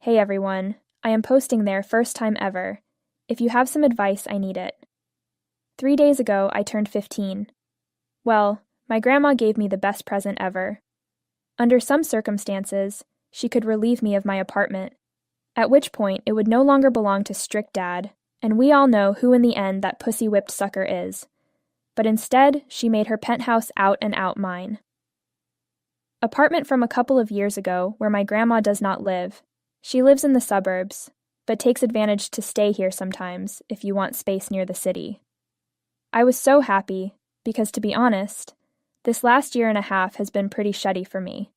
Hey everyone, I am posting there first time ever. If you have some advice, I need it. 3 days ago, I turned 15. Well, my grandma gave me the best present ever. Under some circumstances, she could relieve me of my apartment, at which point it would no longer belong to strict dad, and we all know who in the end that pussy-whipped sucker is. But instead, she made her penthouse out and out mine. Apartment from a couple of years ago where my grandma does not live. She lives in the suburbs, but takes advantage to stay here sometimes if you want space near the city. I was so happy, because to be honest, this last year and a half has been pretty shitty for me.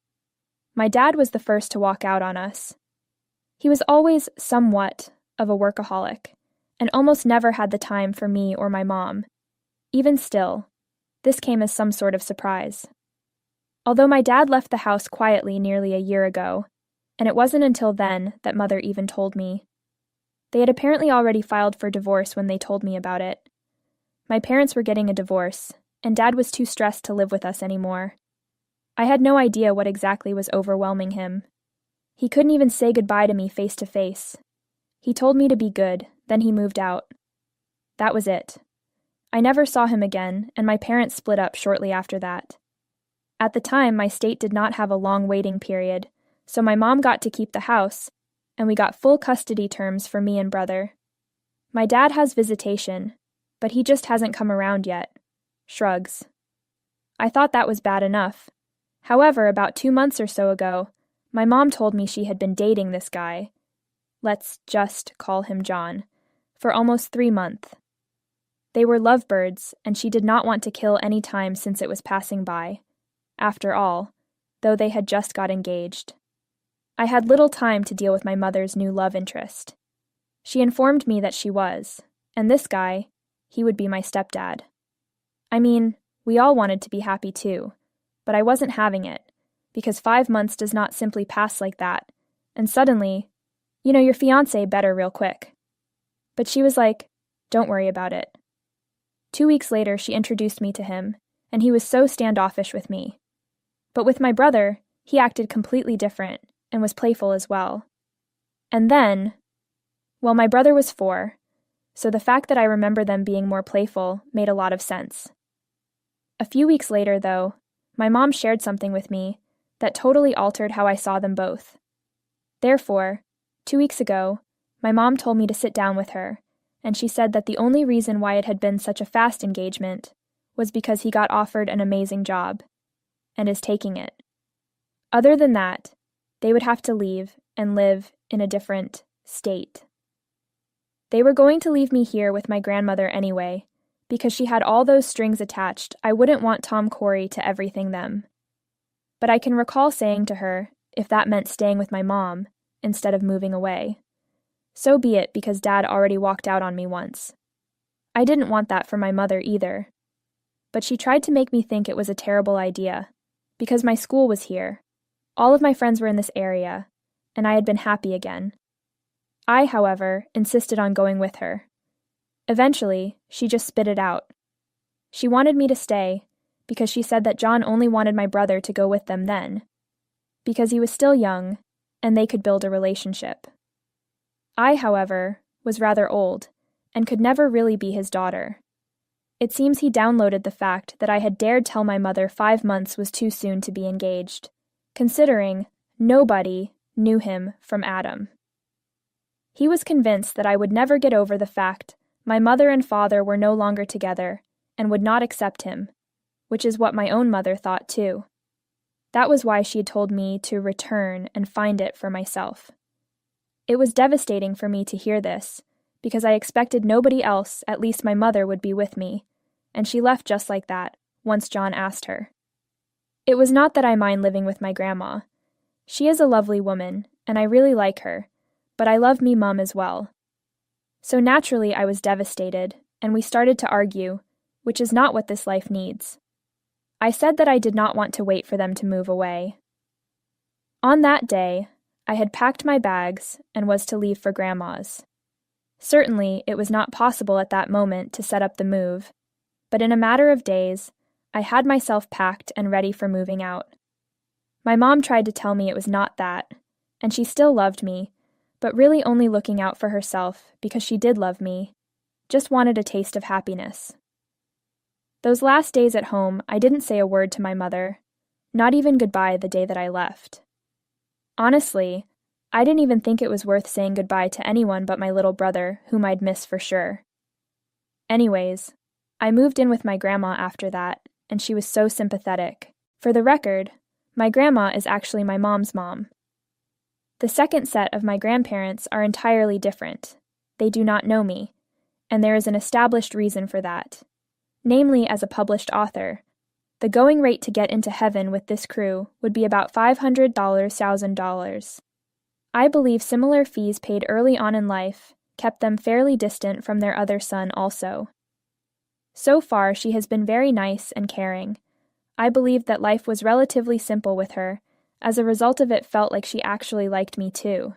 My dad was the first to walk out on us. He was always somewhat of a workaholic, and almost never had the time for me or my mom. Even still, this came as some sort of surprise. Although my dad left the house quietly nearly a year ago, and it wasn't until then that Mother even told me. They had apparently already filed for divorce when they told me about it. My parents were getting a divorce, and Dad was too stressed to live with us anymore. I had no idea what exactly was overwhelming him. He couldn't even say goodbye to me face to face. He told me to be good, then he moved out. That was it. I never saw him again, and my parents split up shortly after that. At the time, my state did not have a long waiting period, so my mom got to keep the house, and we got full custody terms for me and brother. My dad has visitation, but he just hasn't come around yet. Shrugs. I thought that was bad enough. However, about 2 months or so ago, my mom told me she had been dating this guy. Let's just call him John. For almost 3 months. They were lovebirds, and she did not want to kill any time since it was passing by. After all, though they had just got engaged. I had little time to deal with my mother's new love interest. She informed me that she was, and this guy, he would be my stepdad. I mean, we all wanted to be happy too, but I wasn't having it, because 5 months does not simply pass like that, and suddenly, your fiancé better real quick. But she was like, don't worry about it. 2 weeks later, she introduced me to him, and he was so standoffish with me. But with my brother, he acted completely different, and was playful as well. And then, well, my brother was 4, so the fact that I remember them being more playful made a lot of sense. A few weeks later, though, my mom shared something with me that totally altered how I saw them both. Therefore, 2 weeks ago, my mom told me to sit down with her, and she said that the only reason why it had been such a fast engagement was because he got offered an amazing job, and is taking it. Other than that, they would have to leave and live in a different state. They were going to leave me here with my grandmother anyway, because she had all those strings attached. I wouldn't want Tom Corey to everything them. But I can recall saying to her, if that meant staying with my mom, instead of moving away. So be it, because Dad already walked out on me once. I didn't want that for my mother either. But she tried to make me think it was a terrible idea, because my school was here. All of my friends were in this area, and I had been happy again. I, however, insisted on going with her. Eventually, she just spit it out. She wanted me to stay, because she said that John only wanted my brother to go with them then, because he was still young, and they could build a relationship. I, however, was rather old, and could never really be his daughter. It seems he downloaded the fact that I had dared tell my mother 5 months was too soon to be engaged, considering nobody knew him from Adam. He was convinced that I would never get over the fact my mother and father were no longer together and would not accept him, which is what my own mother thought too. That was why she had told me to return and find it for myself. It was devastating for me to hear this, because I expected nobody else, at least my mother, would be with me, and she left just like that, once John asked her. It was not that I mind living with my grandma. She is a lovely woman, and I really like her, but I love me mum as well. So naturally I was devastated, and we started to argue, which is not what this life needs. I said that I did not want to wait for them to move away. On that day, I had packed my bags and was to leave for Grandma's. Certainly, it was not possible at that moment to set up the move, but in a matter of days, I had myself packed and ready for moving out. My mom tried to tell me it was not that, and she still loved me, but really only looking out for herself because she did love me, just wanted a taste of happiness. Those last days at home, I didn't say a word to my mother, not even goodbye the day that I left. Honestly, I didn't even think it was worth saying goodbye to anyone but my little brother, whom I'd miss for sure. Anyways, I moved in with my grandma after that, and she was so sympathetic. For the record, my grandma is actually my mom's mom. The second set of my grandparents are entirely different. They do not know me, and there is an established reason for that. Namely, as a published author, the going rate to get into heaven with this crew would be about $500,000. I believe similar fees paid early on in life kept them fairly distant from their other son also. So far, she has been very nice and caring. I believed that life was relatively simple with her. As a result of it, felt like she actually liked me too.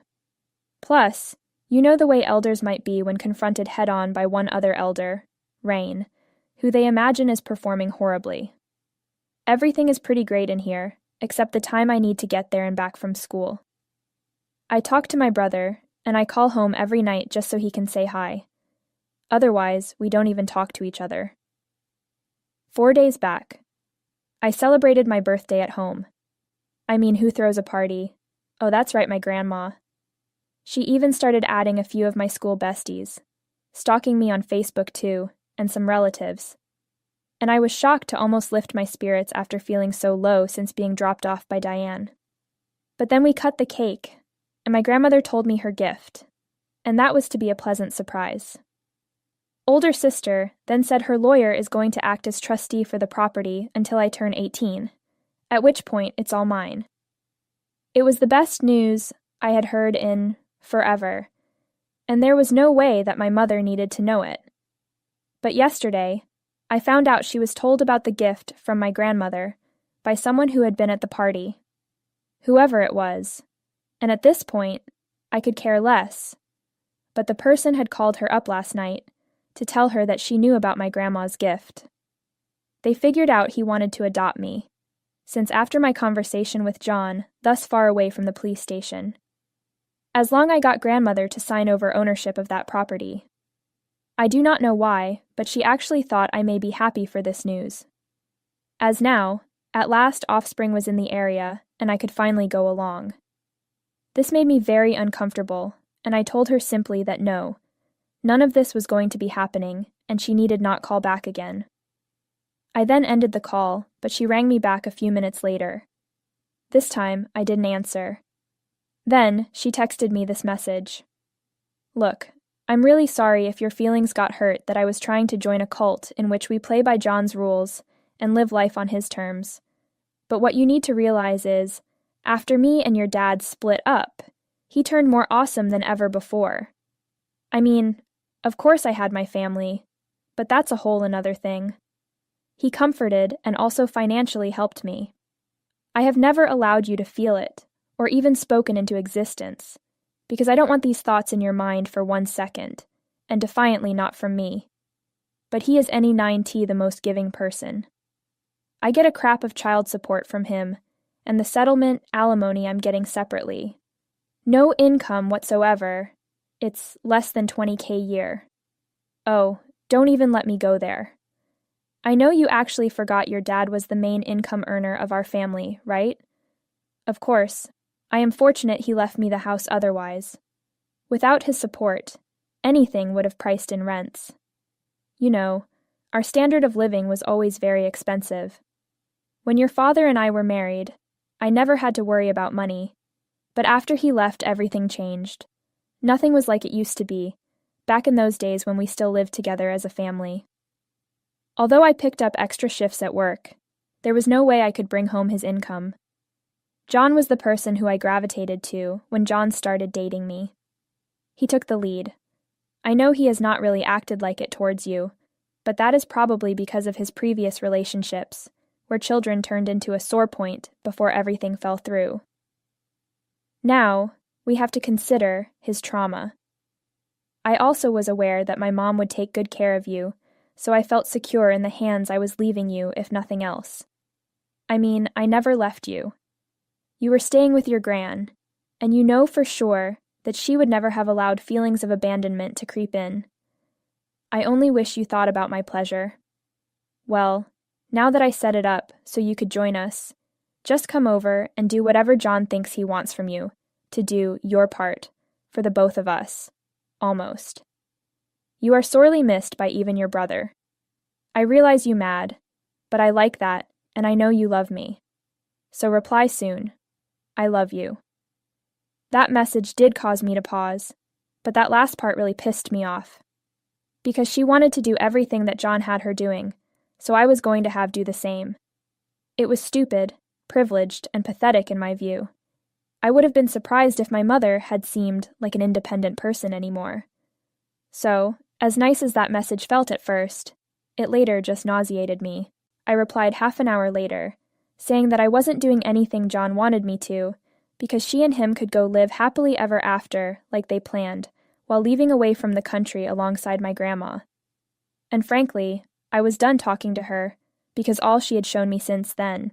Plus, you know the way elders might be when confronted head-on by one other elder, Rain, who they imagine is performing horribly. Everything is pretty great in here, except the time I need to get there and back from school. I talk to my brother, and I call home every night just so he can say hi. Otherwise, we don't even talk to each other. 4 days back. I celebrated my birthday at home. I mean, who throws a party? Oh, that's right, my grandma. She even started adding a few of my school besties, stalking me on Facebook too, and some relatives. And I was shocked to almost lift my spirits after feeling so low since being dropped off by Diane. But then we cut the cake, and my grandmother told me her gift, and that was to be a pleasant surprise. Older sister then said her lawyer is going to act as trustee for the property until I turn 18, at which point it's all mine. It was the best news I had heard in forever, and there was no way that my mother needed to know it. But yesterday, I found out she was told about the gift from my grandmother by someone who had been at the party. Whoever it was, and at this point, I could care less. But the person had called her up last night to tell her that she knew about my grandma's gift. They figured out he wanted to adopt me, since after my conversation with John, thus far away from the police station. As long as I got grandmother to sign over ownership of that property. I do not know why, but she actually thought I may be happy for this news. As now, at last offspring was in the area, and I could finally go along. This made me very uncomfortable, and I told her simply that no, none of this was going to be happening, and she needed not call back again. I then ended the call, but she rang me back a few minutes later. This time, I didn't answer. Then, she texted me this message. Look, I'm really sorry if your feelings got hurt that I was trying to join a cult in which we play by John's rules and live life on his terms. But what you need to realize is, after me and your dad split up, he turned more awesome than ever before. I mean, of course I had my family, but that's a whole another thing. He comforted and also financially helped me. I have never allowed you to feel it, or even spoken into existence, because I don't want these thoughts in your mind for 1 second, and defiantly not from me. But he is any 9T the most giving person. I get a crap of child support from him, and the settlement alimony I'm getting separately. No income whatsoever. It's less than $20K a year. Oh, don't even let me go there. I know you actually forgot your dad was the main income earner of our family, right? Of course, I am fortunate he left me the house otherwise. Without his support, anything would have priced in rents. You know, our standard of living was always very expensive. When your father and I were married, I never had to worry about money, but after he left, everything changed. Nothing was like it used to be, back in those days when we still lived together as a family. Although I picked up extra shifts at work, there was no way I could bring home his income. John was the person who I gravitated to when John started dating me. He took the lead. I know he has not really acted like it towards you, but that is probably because of his previous relationships, where children turned into a sore point before everything fell through. Now, we have to consider his trauma. I also was aware that my mom would take good care of you, so I felt secure in the hands I was leaving you, if nothing else. I mean, I never left you. You were staying with your gran, and you know for sure that she would never have allowed feelings of abandonment to creep in. I only wish you thought about my pleasure. Well, now that I set it up so you could join us, just come over and do whatever John thinks he wants from you to do your part for the both of us. Almost. You are sorely missed by even your brother. I realize you mad, but I like that, and I know you love me. So reply soon. I love you. That message did cause me to pause, but that last part really pissed me off. Because she wanted to do everything that John had her doing, so I was going to have do the same. It was stupid, privileged, and pathetic in my view. I would have been surprised if my mother had seemed like an independent person anymore. So, as nice as that message felt at first, it later just nauseated me. I replied half an hour later, saying that I wasn't doing anything John wanted me to, because she and him could go live happily ever after, like they planned, while leaving away from the country alongside my grandma. And frankly, I was done talking to her, because all she had shown me since then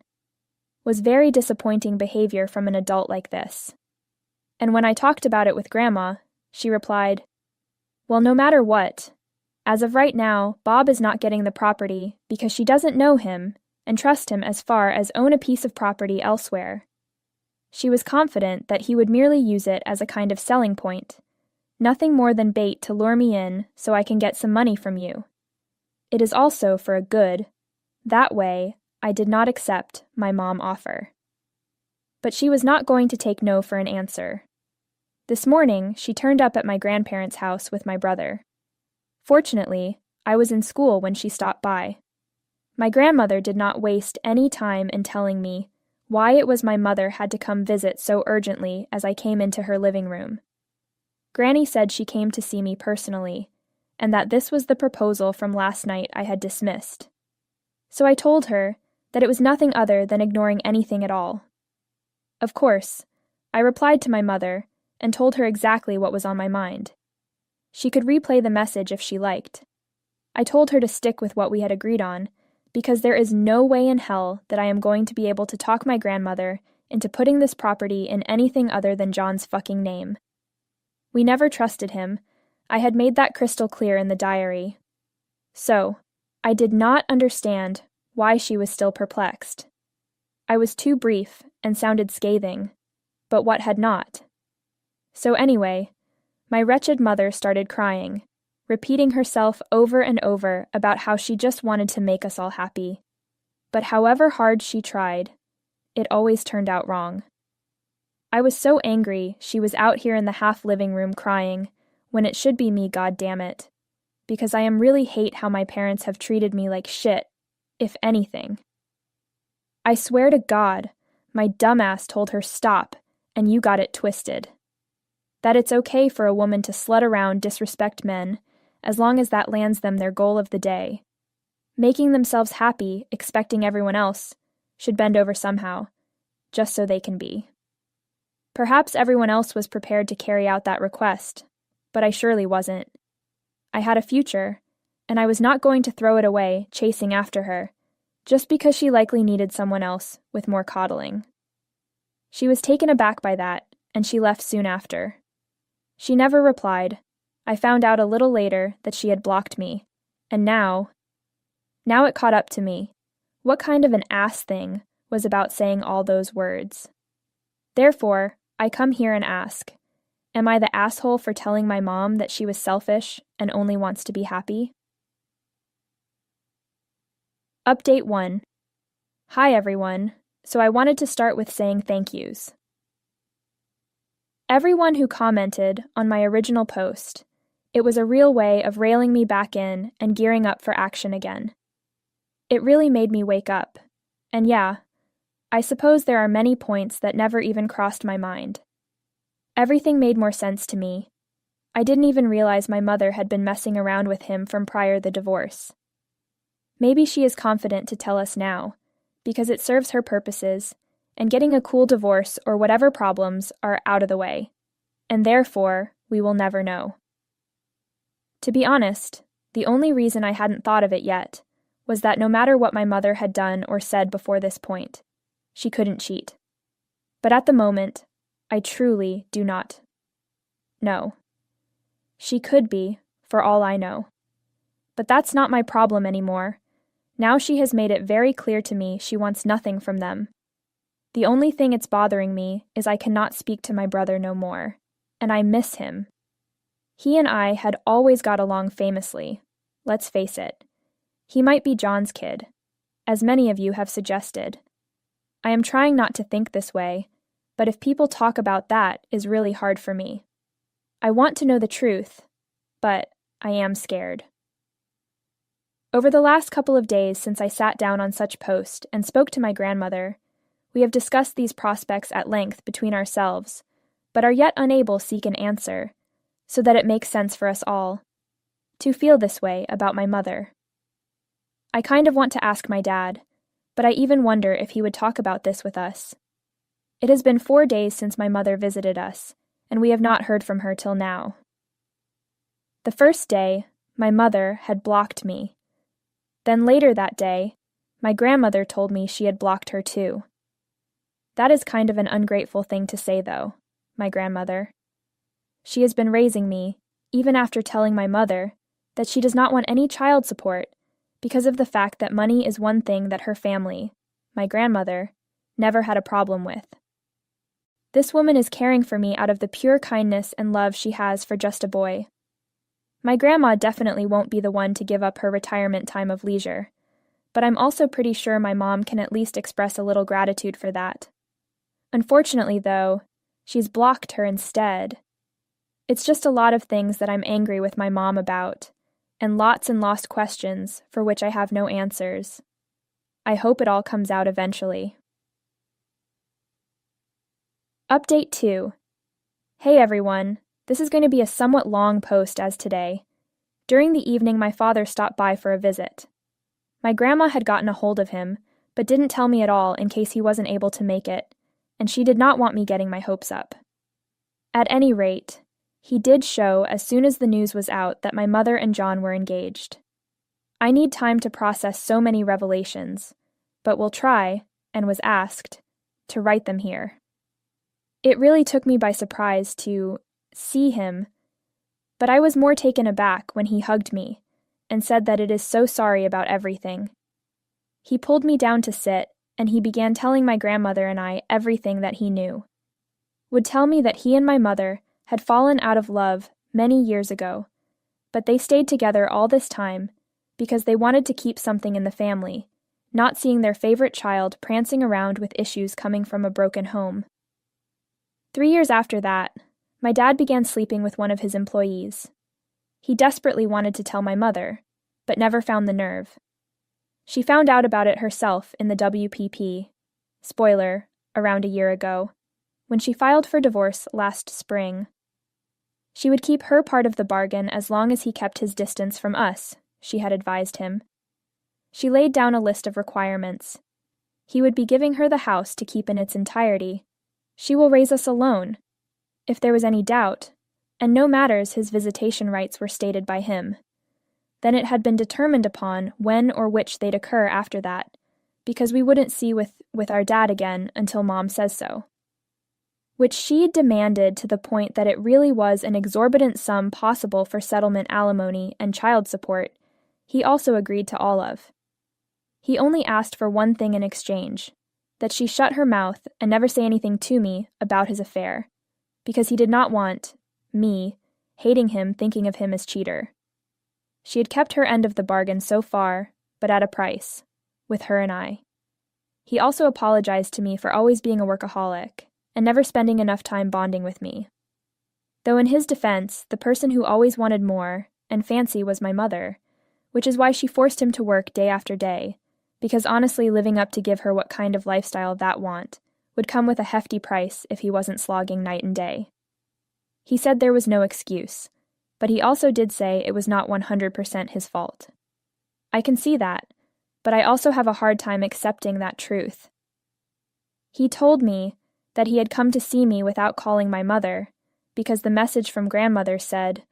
was very disappointing behavior from an adult like this. And when I talked about it with Grandma, she replied, "Well, no matter what, as of right now, Bob is not getting the property because she doesn't know him and trust him as far as own a piece of property elsewhere. She was confident that he would merely use it as a kind of selling point, nothing more than bait to lure me in so I can get some money from you. It is also for a good. That way, I did not accept my mom offer." But she was not going to take no for an answer. This morning, she turned up at my grandparents' house with my brother. Fortunately, I was in school when she stopped by. My grandmother did not waste any time in telling me why it was my mother had to come visit so urgently as I came into her living room. Granny said she came to see me personally, and that this was the proposal from last night I had dismissed. So I told her that it was nothing other than ignoring anything at all. Of course, I replied to my mother and told her exactly what was on my mind. She could replay the message if she liked. I told her to stick with what we had agreed on, because there is no way in hell that I am going to be able to talk my grandmother into putting this property in anything other than John's fucking name. We never trusted him. I had made that crystal clear in the diary. So, I did not understand why she was still perplexed. I was too brief and sounded scathing, but what had not? So anyway, my wretched mother started crying, repeating herself over and over about how she just wanted to make us all happy. But however hard she tried, it always turned out wrong. I was so angry she was out here in the half-living room crying, when it should be me, goddammit, because I really hate how my parents have treated me like shit, if anything. I swear to God, my dumbass told her stop, and you got it twisted. That it's okay for a woman to slut around, disrespect men, as long as that lands them their goal of the day. Making themselves happy, expecting everyone else, should bend over somehow, just so they can be. Perhaps everyone else was prepared to carry out that request, but I surely wasn't. I had a future, and I was not going to throw it away chasing after her, just because she likely needed someone else with more coddling. She was taken aback by that, and she left soon after. She never replied. I found out a little later that she had blocked me, and now it caught up to me. What kind of an ass thing was about saying all those words? Therefore, I come here and ask, am I the asshole for telling my mom that she was selfish and only wants to be happy? Update 1. Hi everyone. So I wanted to start with saying thank yous. Everyone who commented on my original post, it was a real way of railing me back in and gearing up for action again. It really made me wake up. And yeah, I suppose there are many points that never even crossed my mind. Everything made more sense to me. I didn't even realize my mother had been messing around with him from prior the divorce. Maybe she is confident to tell us now, because it serves her purposes, and getting a cool divorce or whatever problems are out of the way, and therefore we will never know. To be honest, the only reason I hadn't thought of it yet was that no matter what my mother had done or said before this point, she couldn't cheat. But at the moment, I truly do not. No. She could be, for all I know. But that's not my problem anymore. Now she has made it very clear to me she wants nothing from them. The only thing it's bothering me is I cannot speak to my brother no more, and I miss him. He and I had always got along famously. Let's face it. He might be John's kid, as many of you have suggested. I am trying not to think this way, but if people talk about that is really hard for me. I want to know the truth, but I am scared. Over the last couple of days since I sat down on such post and spoke to my grandmother, we have discussed these prospects at length between ourselves, but are yet unable to seek an answer, so that it makes sense for us all to feel this way about my mother. I kind of want to ask my dad, but I even wonder if he would talk about this with us. It has been 4 days since my mother visited us, and we have not heard from her till now. The first day, my mother had blocked me. Then later that day, my grandmother told me she had blocked her too. That is kind of an ungrateful thing to say, though, my grandmother. She has been raising me, even after telling my mother that she does not want any child support because of the fact that money is one thing that her family, my grandmother, never had a problem with. This woman is caring for me out of the pure kindness and love she has for just a boy. My grandma definitely won't be the one to give up her retirement time of leisure, but I'm also pretty sure my mom can at least express a little gratitude for that. Unfortunately, though, she's blocked her instead. It's just a lot of things that I'm angry with my mom about, and lost questions for which I have no answers. I hope it all comes out eventually. Update 2. Hey everyone, this is going to be a somewhat long post as today. During the evening, my father stopped by for a visit. My grandma had gotten a hold of him, but didn't tell me at all in case he wasn't able to make it, and she did not want me getting my hopes up. At any rate, he did show as soon as the news was out that my mother and John were engaged. I need time to process so many revelations, but will try, and was asked, to write them here. It really took me by surprise to see him, but I was more taken aback when he hugged me and said that it is so sorry about everything. He pulled me down to sit, and he began telling my grandmother and I everything that he knew. Would tell me that he and my mother had fallen out of love many years ago, but they stayed together all this time because they wanted to keep something in the family, not seeing their favorite child prancing around with issues coming from a broken home. 3 years after that, my dad began sleeping with one of his employees. He desperately wanted to tell my mother, but never found the nerve. She found out about it herself in the WPP, spoiler, around a year ago, when she filed for divorce last spring. She would keep her part of the bargain as long as he kept his distance from us, she had advised him. She laid down a list of requirements. He would be giving her the house to keep in its entirety. She will raise us alone, if there was any doubt, and no matters his visitation rights were stated by him. Then it had been determined upon when or which they'd occur after that, because we wouldn't see with our dad again until Mom says so. Which she demanded to the point that it really was an exorbitant sum possible for settlement alimony and child support, he also agreed to all of. He only asked for one thing in exchange, that she shut her mouth and never say anything to me about his affair, because he did not want me hating him, thinking of him as cheater. She had kept her end of the bargain so far, but at a price, with her and I. He also apologized to me for always being a workaholic, and never spending enough time bonding with me. Though in his defense, the person who always wanted more, and Fiancé, was my mother, which is why she forced him to work day after day, because honestly living up to give her what kind of lifestyle that want would come with a hefty price if he wasn't slogging night and day. He said there was no excuse, but he also did say it was not 100% his fault. I can see that, but I also have a hard time accepting that truth. He told me that he had come to see me without calling my mother, because the message from grandmother said,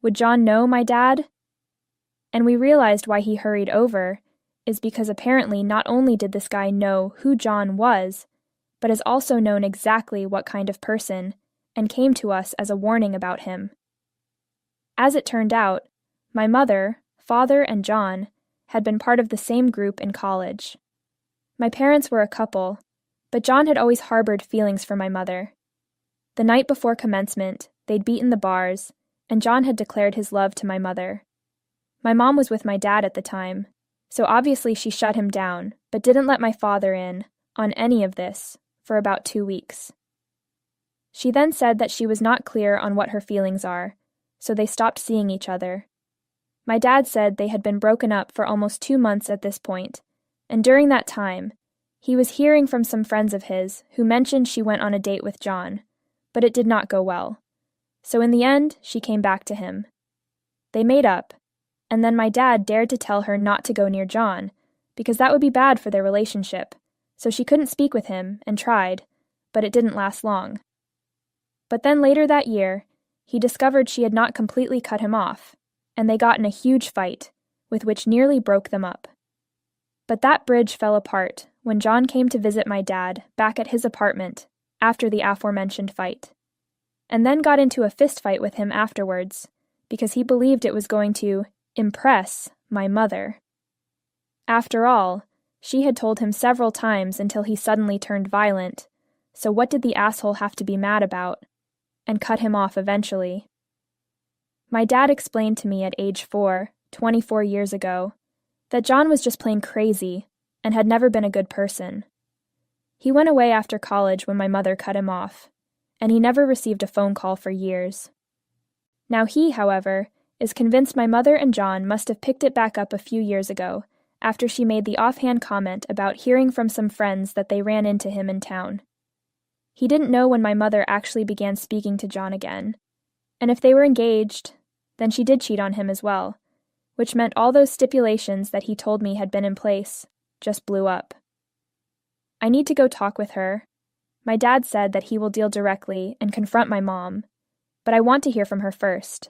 "Would John know my dad?" And we realized why he hurried over is because apparently not only did this guy know who John was, but has also known exactly what kind of person and came to us as a warning about him. As it turned out, my mother, father, and John had been part of the same group in college. My parents were a couple, but John had always harbored feelings for my mother. The night before commencement, they'd beaten the bars, and John had declared his love to my mother. My mom was with my dad at the time, so obviously she shut him down, but didn't let my father in on any of this for about 2 weeks. She then said that she was not clear on what her feelings are, so they stopped seeing each other. My dad said they had been broken up for almost 2 months at this point, and during that time, he was hearing from some friends of his who mentioned she went on a date with John, but it did not go well. So in the end, she came back to him. They made up, and then my dad dared to tell her not to go near John, because that would be bad for their relationship, so she couldn't speak with him and tried, but it didn't last long. But then later that year, he discovered she had not completely cut him off, and they got in a huge fight, with which nearly broke them up. But that bridge fell apart when John came to visit my dad back at his apartment after the aforementioned fight, and then got into a fist fight with him afterwards, because he believed it was going to impress my mother. After all, she had told him several times until he suddenly turned violent, so what did the asshole have to be mad about? And cut him off eventually. My dad explained to me at age 4, 24 years ago, that John was just plain crazy and had never been a good person. He went away after college when my mother cut him off, and he never received a phone call for years. Now he, however, is convinced my mother and John must have picked it back up a few years ago after she made the offhand comment about hearing from some friends that they ran into him in town. He didn't know when my mother actually began speaking to John again, and if they were engaged, then she did cheat on him as well, which meant all those stipulations that he told me had been in place just blew up. I need to go talk with her. My dad said that he will deal directly and confront my mom, but I want to hear from her first.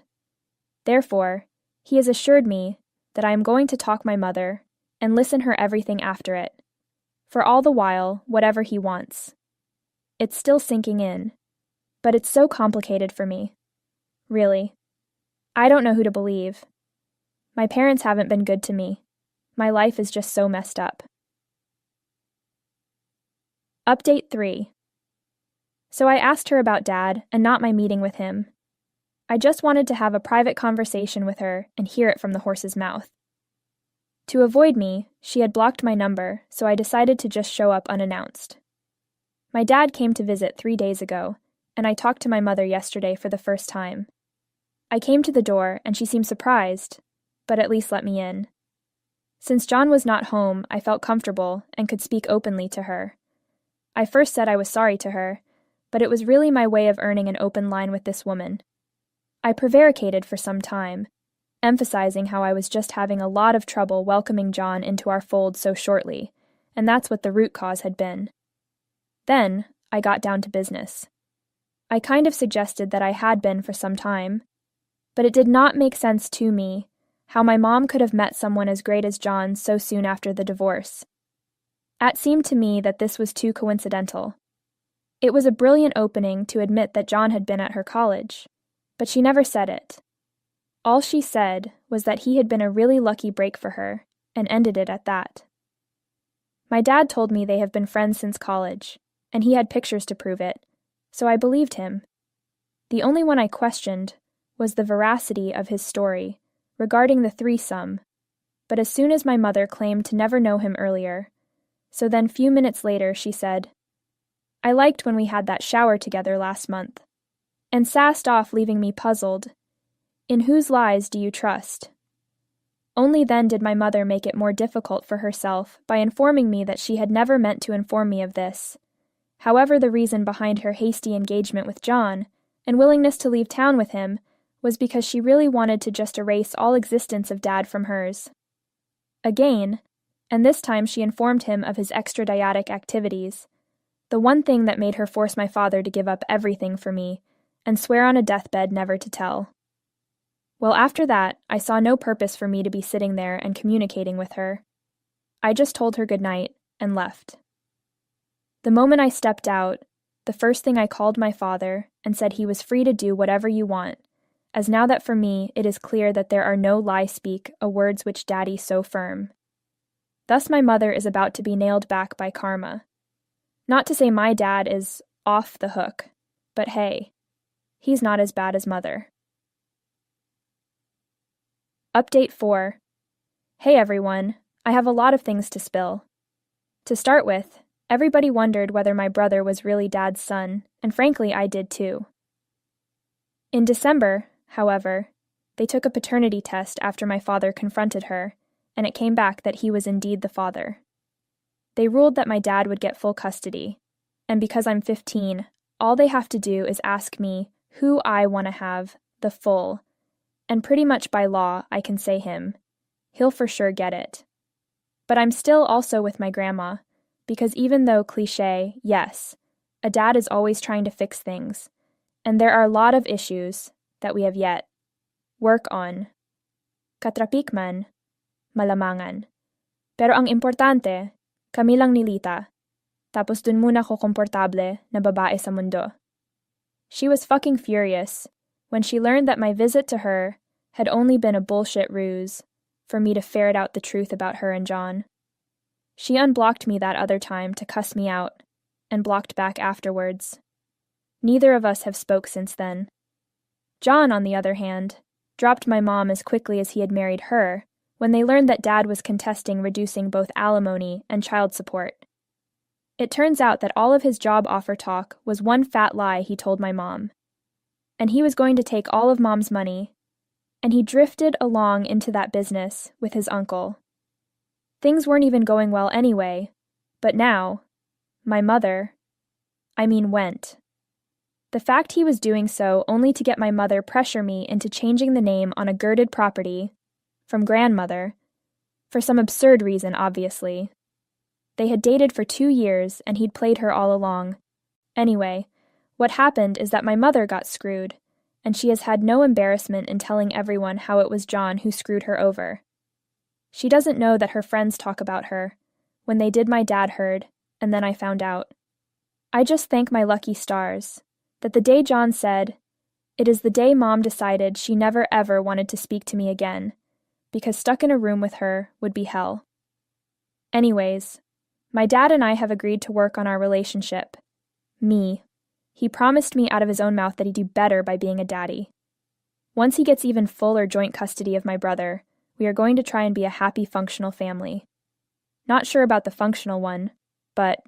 Therefore, he has assured me that I am going to talk my mother and listen her everything after it, for all the while, whatever he wants. It's still sinking in, but it's so complicated for me. Really. I don't know who to believe. My parents haven't been good to me. My life is just so messed up. Update 3. So I asked her about Dad and not my meeting with him. I just wanted to have a private conversation with her and hear it from the horse's mouth. To avoid me, she had blocked my number, so I decided to just show up unannounced. My dad came to visit 3 days ago, and I talked to my mother yesterday for the first time. I came to the door, and she seemed surprised, but at least let me in. Since John was not home, I felt comfortable and could speak openly to her. I first said I was sorry to her, but it was really my way of earning an open line with this woman. I prevaricated for some time, emphasizing how I was just having a lot of trouble welcoming John into our fold so shortly, and that's what the root cause had been. Then, I got down to business. I kind of suggested that I had been for some time, but it did not make sense to me how my mom could have met someone as great as John so soon after the divorce. It seemed to me that this was too coincidental. It was a brilliant opening to admit that John had been at her college, but she never said it. All she said was that he had been a really lucky break for her, and ended it at that. My dad told me they have been friends since college, and he had pictures to prove it, so I believed him. The only one I questioned was the veracity of his story regarding the threesome, but as soon as my mother claimed to never know him earlier, so then few minutes later she said, "I liked when we had that shower together last month," and sassed off, leaving me puzzled. In whose lies do you trust? Only then did my mother make it more difficult for herself by informing me that she had never meant to inform me of this. However, the reason behind her hasty engagement with John and willingness to leave town with him was because she really wanted to just erase all existence of Dad from hers. Again, and this time she informed him of his extradietic activities, the one thing that made her force my father to give up everything for me and swear on a deathbed never to tell. Well, after that, I saw no purpose for me to be sitting there and communicating with her. I just told her good night and left. The moment I stepped out, the first thing I called my father and said he was free to do whatever you want, as now that for me it is clear that there are no lie speak a words which daddy so firm. Thus my mother is about to be nailed back by karma. Not to say my dad is off the hook, but hey, he's not as bad as mother. Update 4. Hey everyone, I have a lot of things to spill. To start with, everybody wondered whether my brother was really dad's son, and frankly I did too. In December, however, they took a paternity test after my father confronted her, and it came back that he was indeed the father. They ruled that my dad would get full custody, and because I'm 15, all they have to do is ask me who I want to have the full, and pretty much by law I can say him. He'll for sure get it. But I'm still also with my grandma, because even though cliché, yes, a dad is always trying to fix things, and there are a lot of issues that we have yet work on. Katrapik man, malamangan. Pero ang importante, kami lang nilita. Tapos dun muna ko komportable na babae sa mundo. She was fucking furious when she learned that my visit to her had only been a bullshit ruse for me to ferret out the truth about her and John. She unblocked me that other time to cuss me out, and blocked back afterwards. Neither of us have spoke since then. John, on the other hand, dropped my mom as quickly as he had married her when they learned that Dad was contesting reducing both alimony and child support. It turns out that all of his job offer talk was one fat lie he told my mom. And he was going to take all of Mom's money, and he drifted along into that business with his uncle. Things weren't even going well anyway, but now, my mother, went. The fact he was doing so only to get my mother pressure me into changing the name on a girded property, from grandmother, for some absurd reason, obviously. They had dated for 2 years, and he'd played her all along. Anyway, what happened is that my mother got screwed, and she has had no embarrassment in telling everyone how it was John who screwed her over. She doesn't know that her friends talk about her. When they did, my dad heard, and then I found out. I just thank my lucky stars that the day John said, "It is the day Mom decided she never ever wanted to speak to me again, because stuck in a room with her would be hell." Anyways, my dad and I have agreed to work on our relationship. Me. He promised me out of his own mouth that he'd do better by being a daddy. Once he gets even full or joint custody of my brother, we are going to try and be a happy, functional family. Not sure about the functional one, but